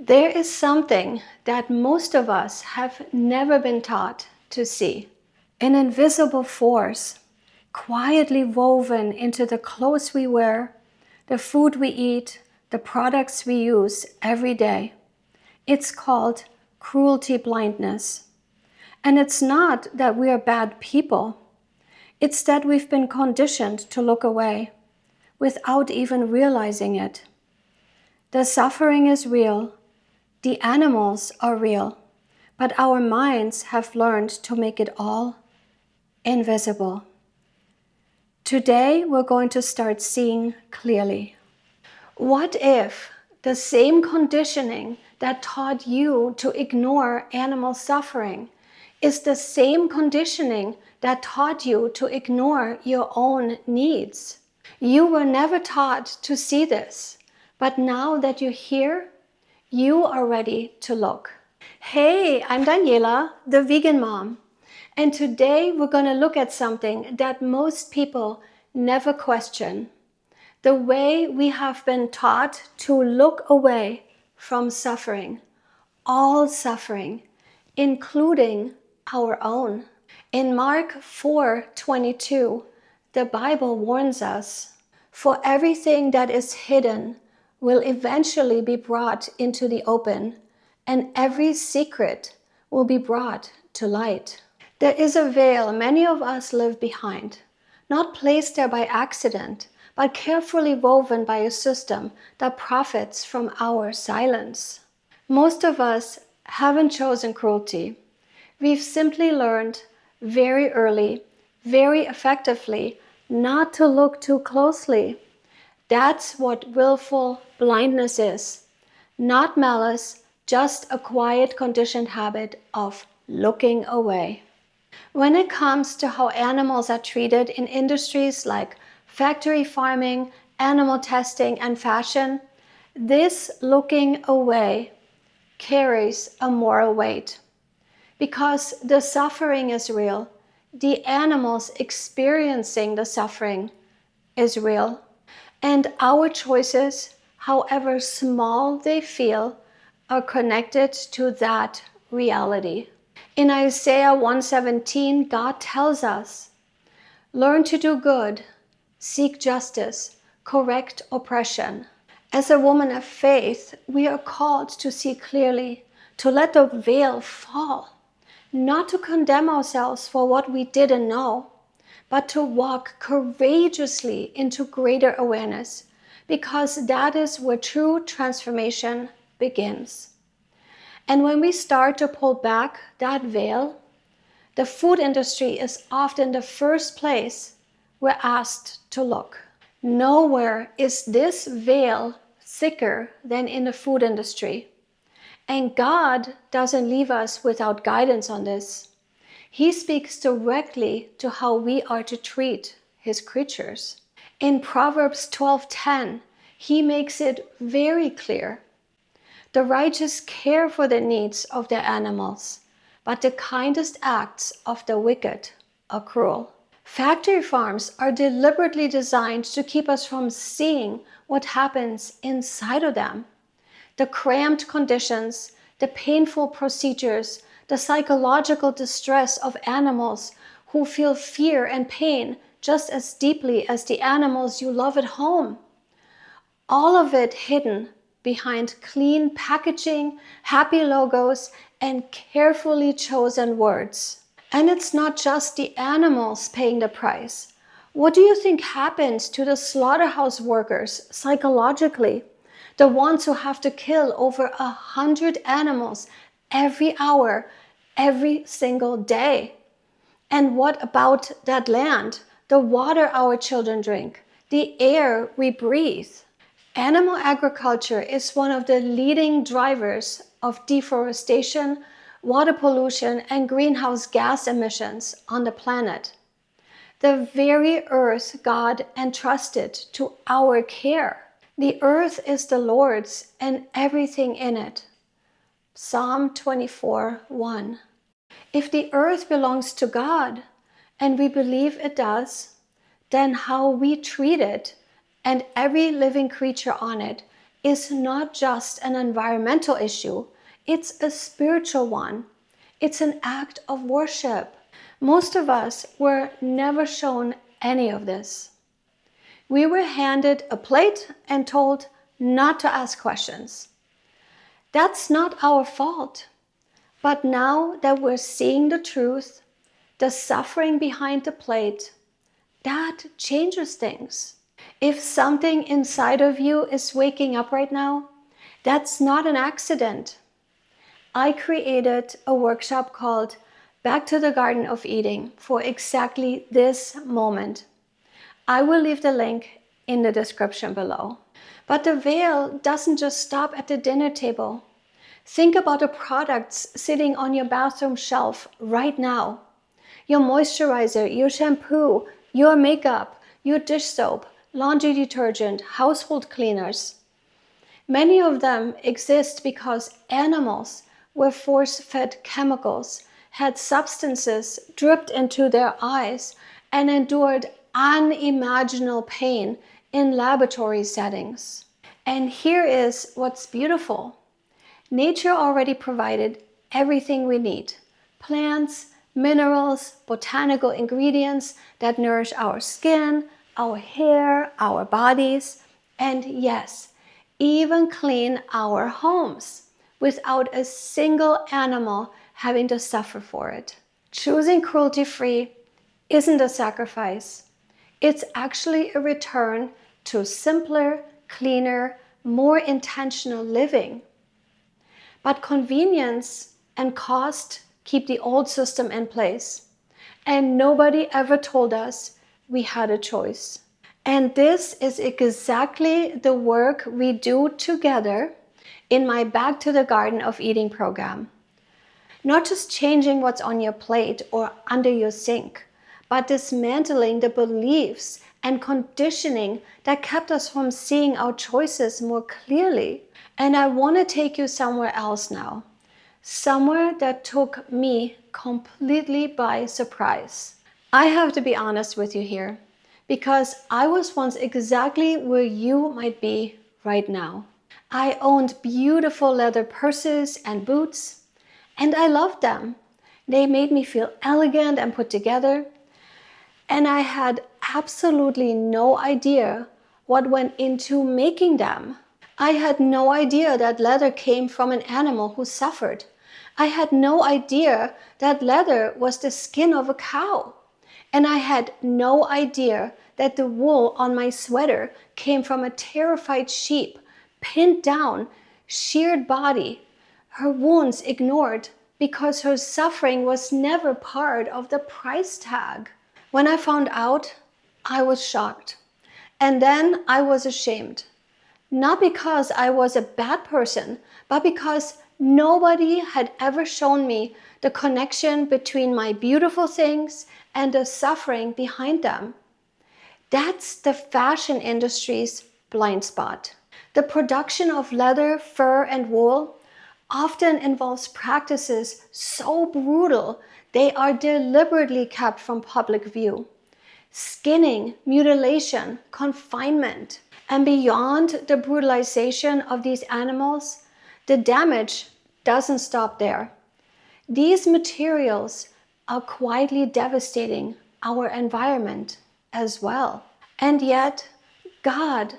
There is something that most of us have never been taught to see. An invisible force, quietly woven into the clothes we wear, the food we eat, the products we use every day. It's called cruelty blindness. And it's not that we are bad people. It's that we've been conditioned to look away without even realizing it. The suffering is real. The animals are real, but our minds have learned to make it all invisible. Today, we're going to start seeing clearly. What if the same conditioning that taught you to ignore animal suffering is the same conditioning that taught you to ignore your own needs? You were never taught to see this, but now that you're here, you are ready to look. Hey, I'm Daniela, the vegan mom, and today we're going to look at something that most people never question. The way we have been taught to look away from suffering, all suffering, including our own. In Mark 4:22, the Bible warns us, "For everything that is hidden will eventually be brought into the open, and every secret will be brought to light." There is a veil many of us live behind, not placed there by accident, but carefully woven by a system that profits from our silence. Most of us haven't chosen cruelty. We've simply learned very early, very effectively, not to look too closely. That's what willful blindness is. Not malice, just a quiet conditioned habit of looking away. When it comes to how animals are treated in industries like factory farming, animal testing, and fashion, this looking away carries a moral weight. Because the suffering is real, the animals experiencing the suffering is real. And our choices, however small they feel, are connected to that reality. In Isaiah 1:17, God tells us, "Learn to do good, seek justice, correct oppression." As a woman of faith, we are called to see clearly, to let the veil fall, not to condemn ourselves for what we didn't know, but to walk courageously into greater awareness, because that is where true transformation begins. And when we start to pull back that veil, the food industry is often the first place we're asked to look. Nowhere is this veil thicker than in the food industry. And God doesn't leave us without guidance on this. He speaks directly to how we are to treat his creatures. In Proverbs 12:10, he makes it very clear. The righteous care for the needs of their animals, but the kindest acts of the wicked are cruel. Factory farms are deliberately designed to keep us from seeing what happens inside of them. The cramped conditions, the painful procedures, the psychological distress of animals who feel fear and pain just as deeply as the animals you love at home. All of it hidden behind clean packaging, happy logos, and carefully chosen words. And it's not just the animals paying the price. What do you think happens to the slaughterhouse workers psychologically? The ones who have to kill over 100 animals every hour, every single day. And what about that land, the water our children drink, the air we breathe? Animal agriculture is one of the leading drivers of deforestation, water pollution, and greenhouse gas emissions on the planet. The very earth God entrusted to our care. The earth is the Lord's and everything in it. Psalm 24:1. If the earth belongs to God, and we believe it does, then how we treat it and every living creature on it is not just an environmental issue, it's a spiritual one. It's an act of worship. Most of us were never shown any of this. We were handed a plate and told not to ask questions. That's not our fault. But now that we're seeing the truth, the suffering behind the plate, that changes things. If something inside of you is waking up right now, that's not an accident. I created a workshop called Back to the Garden of Eden for exactly this moment. I will leave the link in the description below. But the veil doesn't just stop at the dinner table. Think about the products sitting on your bathroom shelf right now. Your moisturizer, your shampoo, your makeup, your dish soap, laundry detergent, household cleaners. Many of them exist because animals were force-fed chemicals, had substances dripped into their eyes, and endured unimaginable pain in laboratory settings. And here is what's beautiful. Nature already provided everything we need. Plants, minerals, botanical ingredients that nourish our skin, our hair, our bodies, and yes, even clean our homes without a single animal having to suffer for it. Choosing cruelty-free isn't a sacrifice. It's actually a return to simpler, cleaner, more intentional living. But convenience and cost keep the old system in place. And nobody ever told us we had a choice. And this is exactly the work we do together in my Back to the Garden of Eden program. Not just changing what's on your plate or under your sink, but dismantling the beliefs and conditioning that kept us from seeing our choices more clearly. And I want to take you somewhere else now. Somewhere that took me completely by surprise. I have to be honest with you here, because I was once exactly where you might be right now. I owned beautiful leather purses and boots, and I loved them. They made me feel elegant and put together. And I had absolutely no idea what went into making them. I had no idea that leather came from an animal who suffered. I had no idea that leather was the skin of a cow. And I had no idea that the wool on my sweater came from a terrified sheep, pinned down, sheared body, her wounds ignored because her suffering was never part of the price tag. When I found out, I was shocked. And then I was ashamed. Not because I was a bad person, but because nobody had ever shown me the connection between my beautiful things and the suffering behind them. That's the fashion industry's blind spot. The production of leather, fur, and wool often involves practices so brutal they are deliberately kept from public view. Skinning, mutilation, confinement. And beyond the brutalization of these animals, the damage doesn't stop there. These materials are quietly devastating our environment as well. And yet, God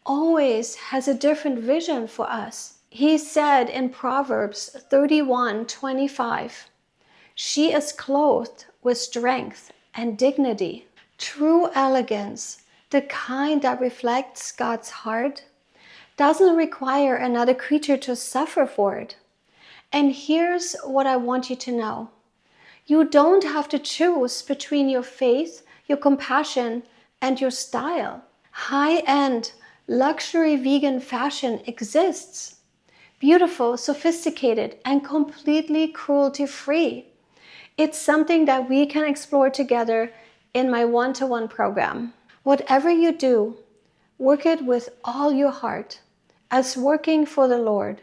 always has a different vision for us. He said in Proverbs 31:25, "She is clothed with strength and dignity." True elegance, the kind that reflects God's heart, doesn't require another creature to suffer for it. And here's what I want you to know. You don't have to choose between your faith, your compassion, and your style. High-end, luxury vegan fashion exists. Beautiful, sophisticated, and completely cruelty-free. It's something that we can explore together in my one-to-one program. Whatever you do, work it with all your heart as working for the Lord.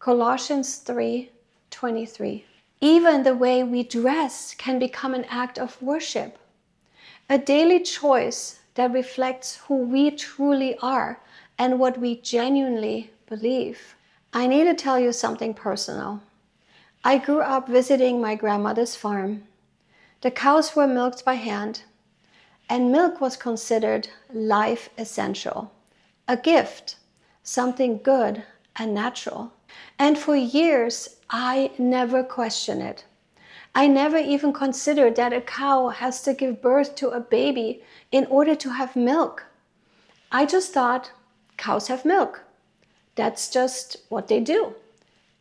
Colossians 3:23. Even the way we dress can become an act of worship, a daily choice that reflects who we truly are and what we genuinely believe. I need to tell you something personal. I grew up visiting my grandmother's farm. The cows were milked by hand, and milk was considered life essential, a gift, something good and natural. And for years, I never questioned it. I never even considered that a cow has to give birth to a baby in order to have milk. I just thought cows have milk. That's just what they do.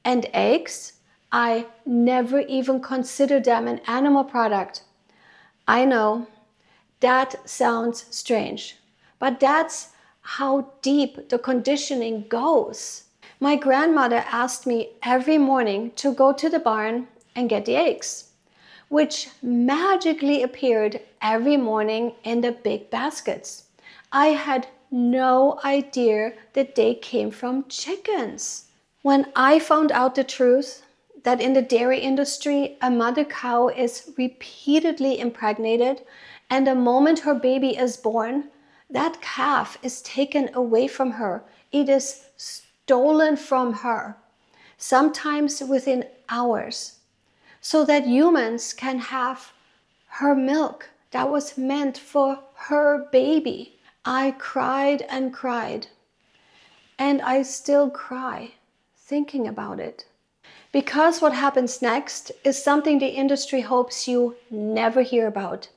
And eggs, I never even considered them an animal product. I know that sounds strange, but that's how deep the conditioning goes. My grandmother asked me every morning to go to the barn and get the eggs, which magically appeared every morning in the big baskets. I had no idea that they came from chickens. When I found out the truth that in the dairy industry, a mother cow is repeatedly impregnated, and the moment her baby is born, that calf is taken away from her. It is stolen from her, sometimes within hours, so that humans can have her milk that was meant for her baby. I cried and cried, and I still cry thinking about it. Because what happens next is something the industry hopes you never hear about.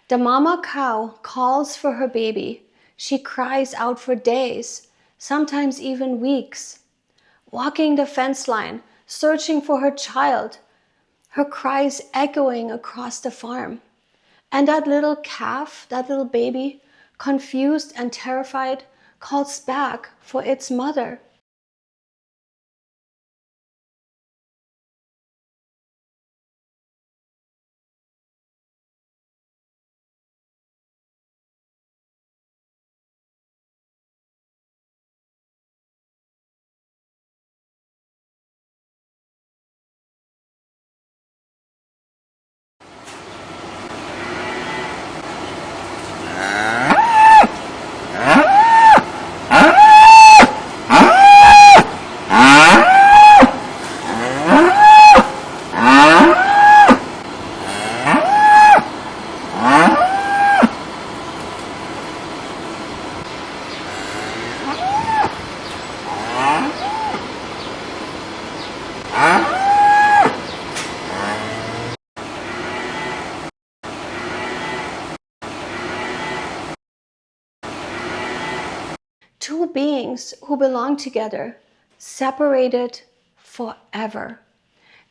The mama cow calls for her baby. She cries out for days, sometimes even weeks, walking the fence line, searching for her child, her cries echoing across the farm. And that little calf, that little baby, confused and terrified, calls back for its mother. Two beings who belong together, separated forever.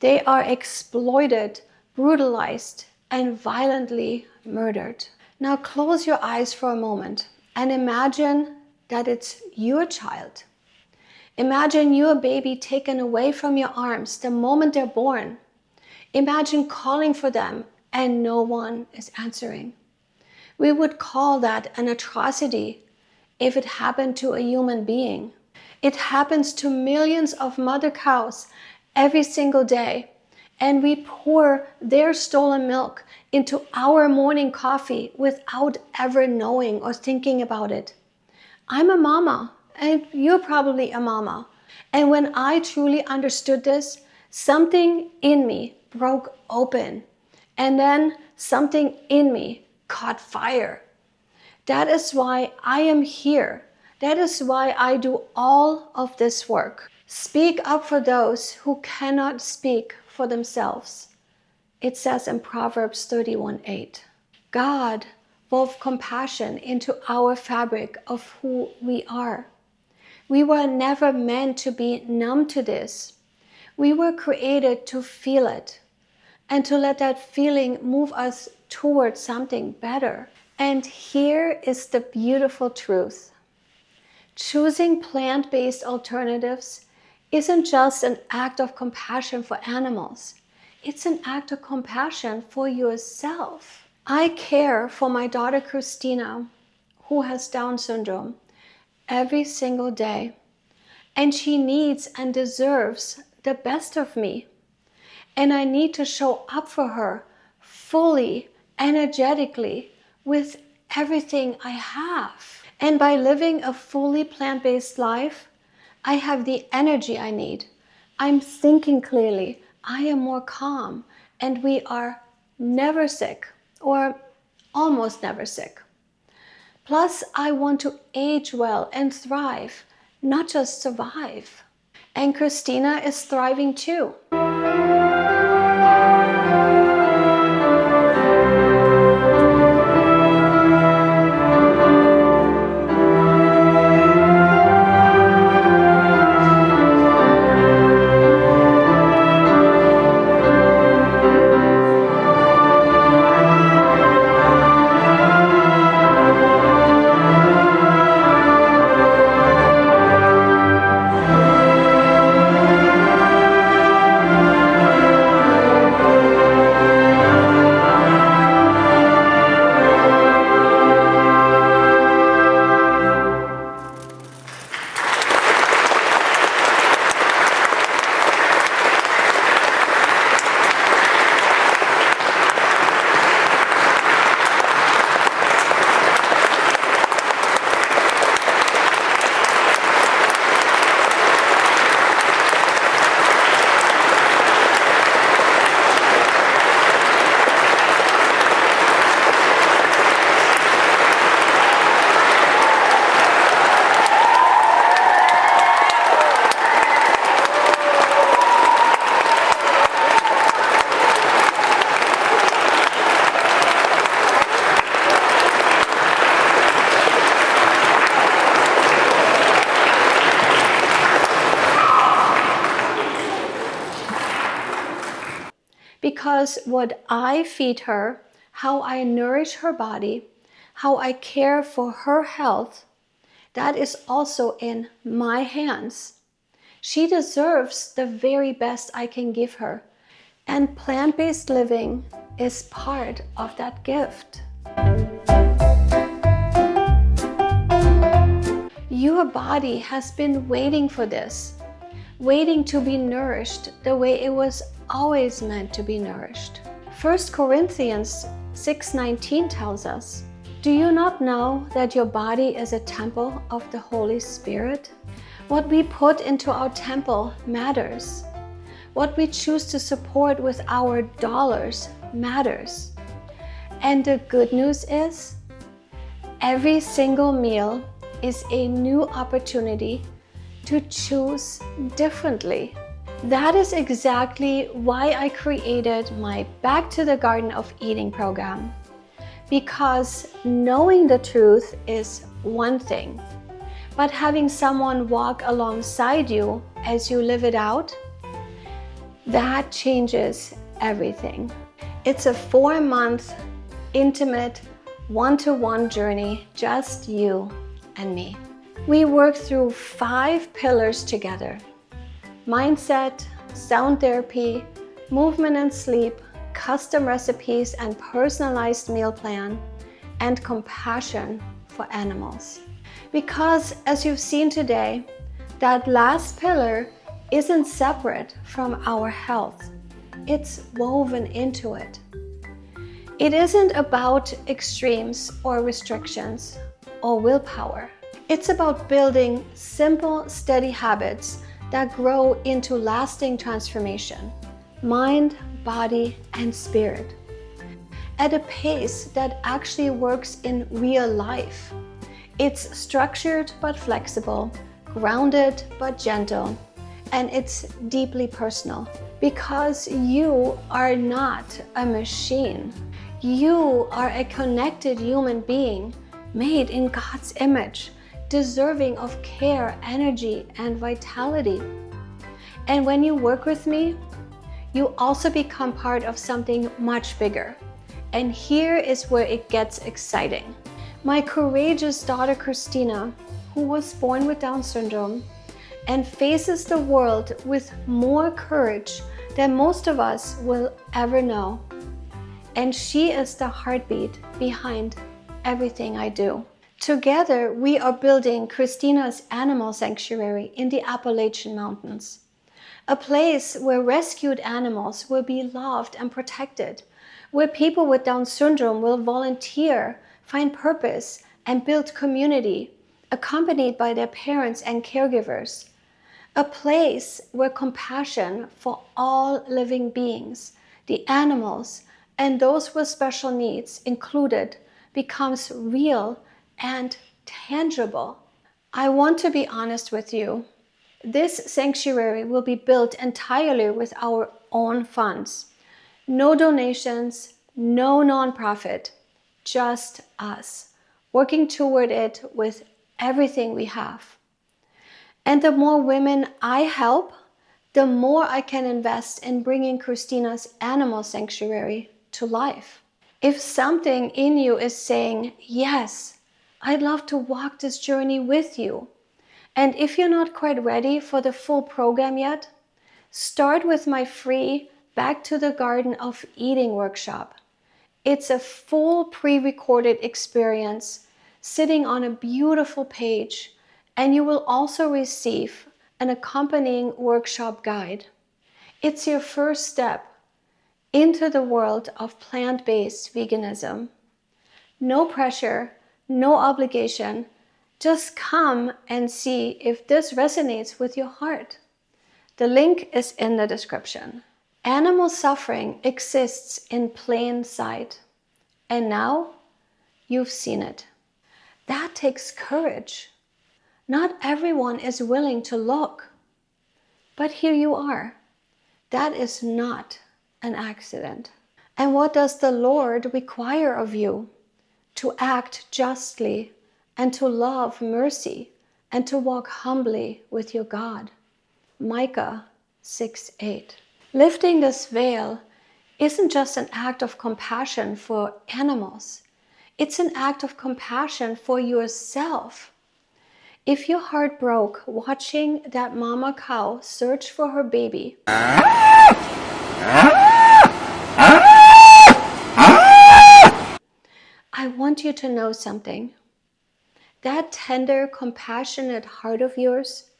They are exploited, brutalized, and violently murdered. Now close your eyes for a moment and imagine that it's your child. Imagine your baby taken away from your arms the moment they're born. Imagine calling for them and no one is answering. We would call that an atrocity if it happened to a human being. It happens to millions of mother cows every single day, and we pour their stolen milk into our morning coffee without ever knowing or thinking about it. I'm a mama, and you're probably a mama. And when I truly understood this, something in me broke open, and then something in me caught fire. That is why I am here. That is why I do all of this work. Speak up for those who cannot speak for themselves. It says in Proverbs 31:8. God wove compassion into our fabric of who we are. We were never meant to be numb to this. We were created to feel it and to let that feeling move us towards something better. And here is the beautiful truth. Choosing plant-based alternatives isn't just an act of compassion for animals. It's an act of compassion for yourself. I care for my daughter Christina, who has Down syndrome, every single day. And she needs and deserves the best of me. And I need to show up for her fully, energetically, with everything I have. And by living a fully plant-based life, I have the energy I need. I'm thinking clearly. I am more calm. And we are never sick, or almost never sick. Plus, I want to age well and thrive, not just survive. And Christina is thriving too. Because what I feed her, how I nourish her body, how I care for her health, that is also in my hands. She deserves the very best I can give her. And plant-based living is part of that gift. Your body has been waiting for this, waiting to be nourished the way it was always meant to be nourished. 1 Corinthians 6:19 tells us, "Do you not know that your body is a temple of the Holy Spirit? What we put into our temple matters. What we choose to support with our dollars matters." And the good news is, every single meal is a new opportunity to choose differently. That is exactly why I created my Back to the Garden of Eating program. Because knowing the truth is one thing, but having someone walk alongside you as you live it out, that changes everything. It's a 4-month, intimate, one-to-one journey, just you and me. We work through 5 pillars together: mindset, sound therapy, movement and sleep, custom recipes and personalized meal plan, and compassion for animals. Because as you've seen today, that last pillar isn't separate from our health. It's woven into it. It isn't about extremes or restrictions or willpower. It's about building simple, steady habits that grow into lasting transformation, mind, body, and spirit, at a pace that actually works in real life. It's structured but flexible, grounded but gentle, and it's deeply personal. Because you are not a machine. You are a connected human being made in God's image, deserving of care, energy, and vitality. And when you work with me, you also become part of something much bigger. And here is where it gets exciting. My courageous daughter Christina, who was born with Down syndrome and faces the world with more courage than most of us will ever know. And she is the heartbeat behind everything I do. Together, we are building Christina's Animal Sanctuary in the Appalachian Mountains, a place where rescued animals will be loved and protected, where people with Down syndrome will volunteer, find purpose, and build community, accompanied by their parents and caregivers. A place where compassion for all living beings, the animals, and those with special needs included, becomes real and tangible. I want to be honest with you. This sanctuary will be built entirely with our own funds. No donations, no nonprofit, just us, working toward it with everything we have. And the more women I help, the more I can invest in bringing Christina's animal sanctuary to life. If something in you is saying, yes, I'd love to walk this journey with you, and if you're not quite ready for the full program yet, start with my free Back to the Garden of Eating workshop. It's a full pre-recorded experience sitting on a beautiful page, and you will also receive an accompanying workshop guide. It's your first step into the world of plant-based veganism. No pressure, no obligation. Just come and see if this resonates with your heart. The link is in the description. Animal suffering exists in plain sight, and now you've seen it. That takes courage. Not everyone is willing to look, but here you are. That is not an accident. And what does the Lord require of you? To act justly, and to love mercy, and to walk humbly with your God. Micah 6:8. Lifting this veil isn't just an act of compassion for animals. It's an act of compassion for yourself. If your heart broke watching that mama cow search for her baby, I want you to know something. That tender, compassionate heart of yours,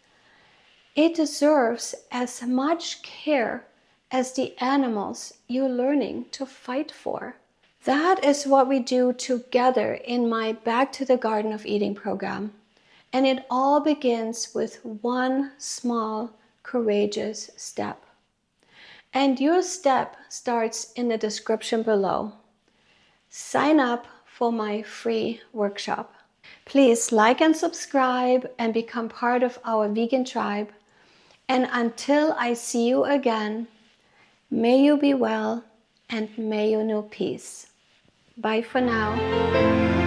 it deserves as much care as the animals you're learning to fight for. That is what we do together in my Back to the Garden of Eating program. And it all begins with one small, courageous step. And your step starts in the description below. Sign up for my free workshop. Please like and subscribe and become part of our vegan tribe. And until I see you again, may you be well and may you know peace. Bye for now.